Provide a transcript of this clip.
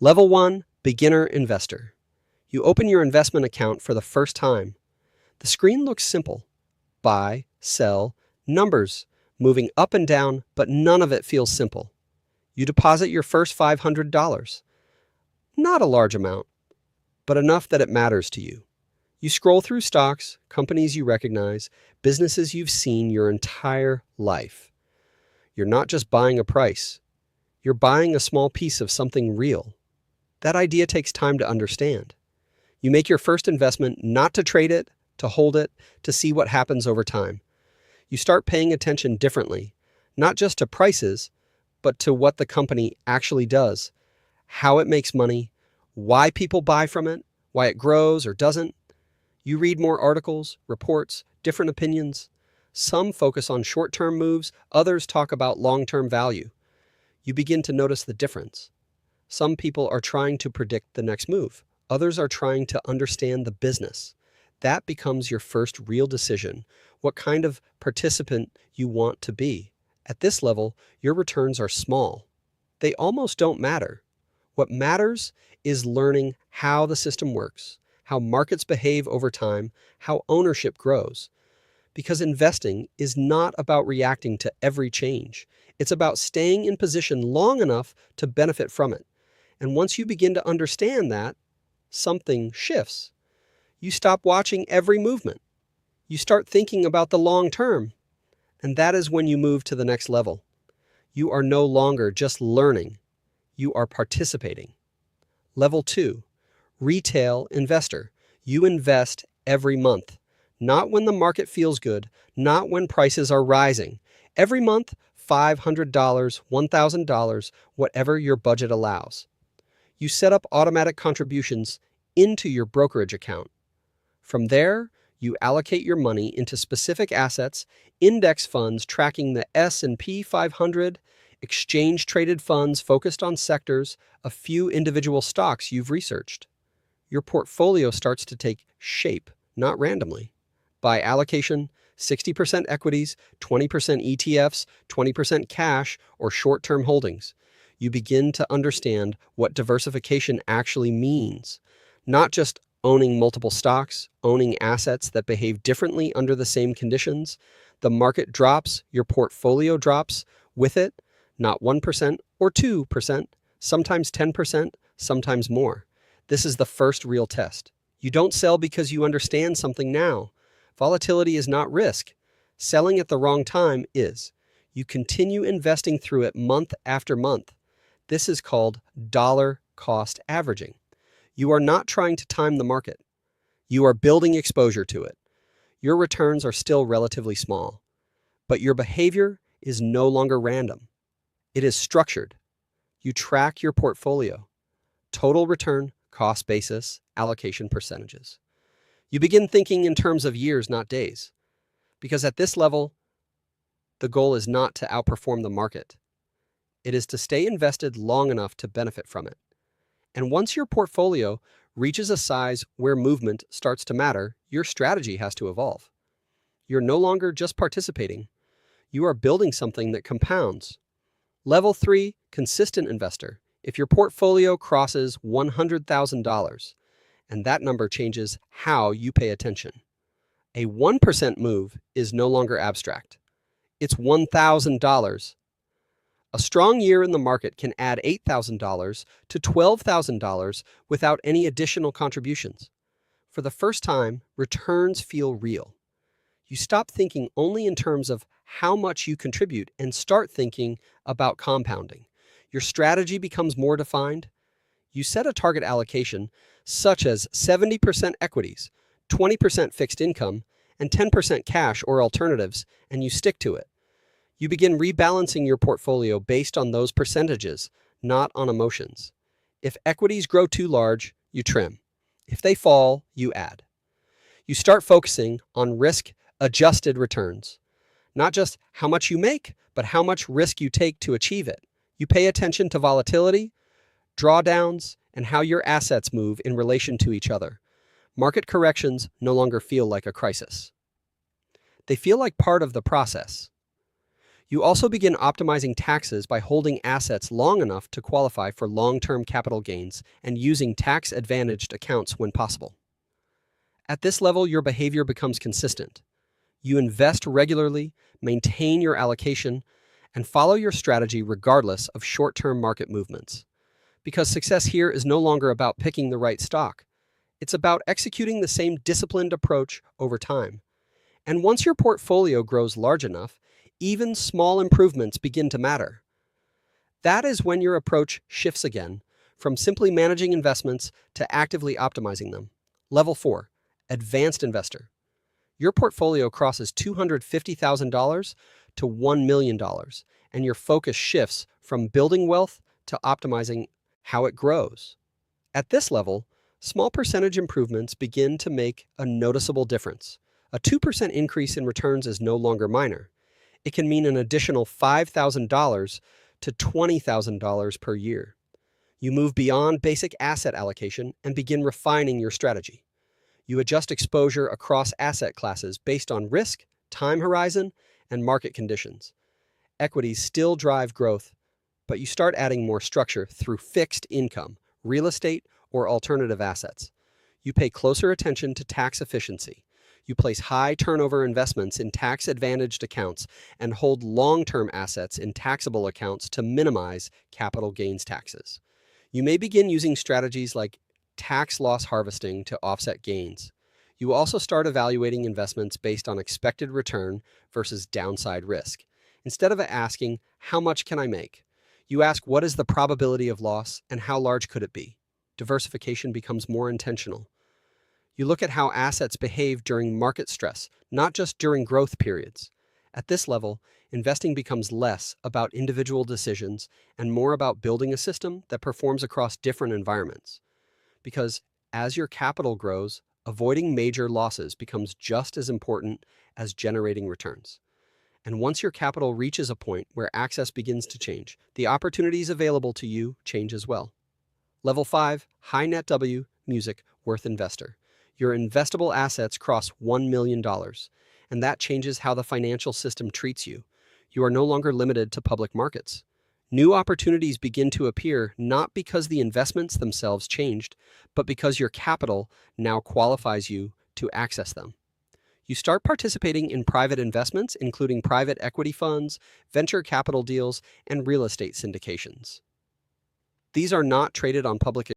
Level 1, Beginner Investor. You open your investment account for the first time. The screen looks simple. Buy, sell, numbers, moving up and down, but none of it feels simple. You deposit your first $500. Not a large amount, but enough that it matters to you. You scroll through stocks, companies you recognize, businesses you've seen your entire life. You're not just buying a price. You're buying a small piece of something real. That idea takes time to understand. You make your first investment not to trade it, to hold it, to see what happens over time. You start paying attention differently, not just to prices, but to what the company actually does, how it makes money, why people buy from it, why it grows or doesn't. You read more articles, reports, different opinions. Some focus on short-term moves, others talk about long-term value. You begin to notice the difference. Some people are trying to predict the next move. Others are trying to understand the business. That becomes your first real decision, what kind of participant you want to be. At this level, your returns are small. They almost don't matter. What matters is learning how the system works, how markets behave over time, how ownership grows. Because investing is not about reacting to every change. It's about staying in position long enough to benefit from it. And once you begin to understand that, something shifts. You stop watching every movement. You start thinking about the long term. And that is when you move to the next level. You are no longer just learning. You are participating. Level 2, Retail Investor. You invest every month. Not when the market feels good, not when prices are rising. Every month, $500, $1,000, whatever your budget allows. You set up automatic contributions into your brokerage account. From there, you allocate your money into specific assets, index funds tracking the S&P 500, exchange-traded funds focused on sectors, a few individual stocks you've researched. Your portfolio starts to take shape, not randomly. By allocation, 60% equities, 20% ETFs, 20% cash or short-term holdings. You begin to understand what diversification actually means. Not just owning multiple stocks, owning assets that behave differently under the same conditions. The market drops, your portfolio drops with it, not 1% or 2%, sometimes 10%, sometimes more. This is the first real test. You don't sell because you understand something now. Volatility is not risk. Selling at the wrong time is. You continue investing through it month after month. This is called dollar cost averaging. You are not trying to time the market. You are building exposure to it. Your returns are still relatively small, but your behavior is no longer random. It is structured. You track your portfolio. Total return, cost basis, allocation percentages. You begin thinking in terms of years, not days. Because at this level, the goal is not to outperform the market. It is to stay invested long enough to benefit from it. And once your portfolio reaches a size where movement starts to matter, your strategy has to evolve. You're no longer just participating. You are building something that compounds. Level 3, Consistent Investor. If your portfolio crosses $100,000, and that number changes how you pay attention. A 1% move is no longer abstract. It's $1,000. A strong year in the market can add $8,000 to $12,000 without any additional contributions. For the first time, returns feel real. You stop thinking only in terms of how much you contribute and start thinking about compounding. Your strategy becomes more defined. You set a target allocation such as 70% equities, 20% fixed income, and 10% cash or alternatives, and you stick to it. You begin rebalancing your portfolio based on those percentages, not on emotions. If equities grow too large, you trim. If they fall, you add. You start focusing on risk-adjusted returns. Not just how much you make, but how much risk you take to achieve it. You pay attention to volatility, drawdowns, and how your assets move in relation to each other. Market corrections no longer feel like a crisis. They feel like part of the process. You also begin optimizing taxes by holding assets long enough to qualify for long-term capital gains and using tax-advantaged accounts when possible. At this level, your behavior becomes consistent. You invest regularly, maintain your allocation, and follow your strategy regardless of short-term market movements. Because success here is no longer about picking the right stock. It's about executing the same disciplined approach over time. And once your portfolio grows large enough, even small improvements begin to matter. That is when your approach shifts again, from simply managing investments to actively optimizing them. Level 4, Advanced Investor. Your portfolio crosses $250,000 to $1 million, and your focus shifts from building wealth to optimizing how it grows. At this level, small percentage improvements begin to make a noticeable difference. A 2% increase in returns is no longer minor. It can mean an additional $5,000 to $20,000 per year. You move beyond basic asset allocation and begin refining your strategy. You adjust exposure across asset classes based on risk, time horizon, and market conditions. Equities still drive growth, but you start adding more structure through fixed income, real estate, or alternative assets. You pay closer attention to tax efficiency. You place high turnover investments in tax-advantaged accounts and hold long-term assets in taxable accounts to minimize capital gains taxes. You may begin using strategies like tax loss harvesting to offset gains. You also start evaluating investments based on expected return versus downside risk. Instead of asking, how much can I make? You ask, what is the probability of loss and how large could it be? Diversification becomes more intentional. You look at how assets behave during market stress, not just during growth periods. At this level, investing becomes less about individual decisions and more about building a system that performs across different environments. Because as your capital grows, avoiding major losses becomes just as important as generating returns. And once your capital reaches a point where access begins to change, the opportunities available to you change as well. Level 5, High Net W, Music, Worth Investor. Your investable assets cross $1 million, and that changes how the financial system treats you. You are no longer limited to public markets. New opportunities begin to appear not because the investments themselves changed, but because your capital now qualifies you to access them. You start participating in private investments, including private equity funds, venture capital deals, and real estate syndications. These are not traded on public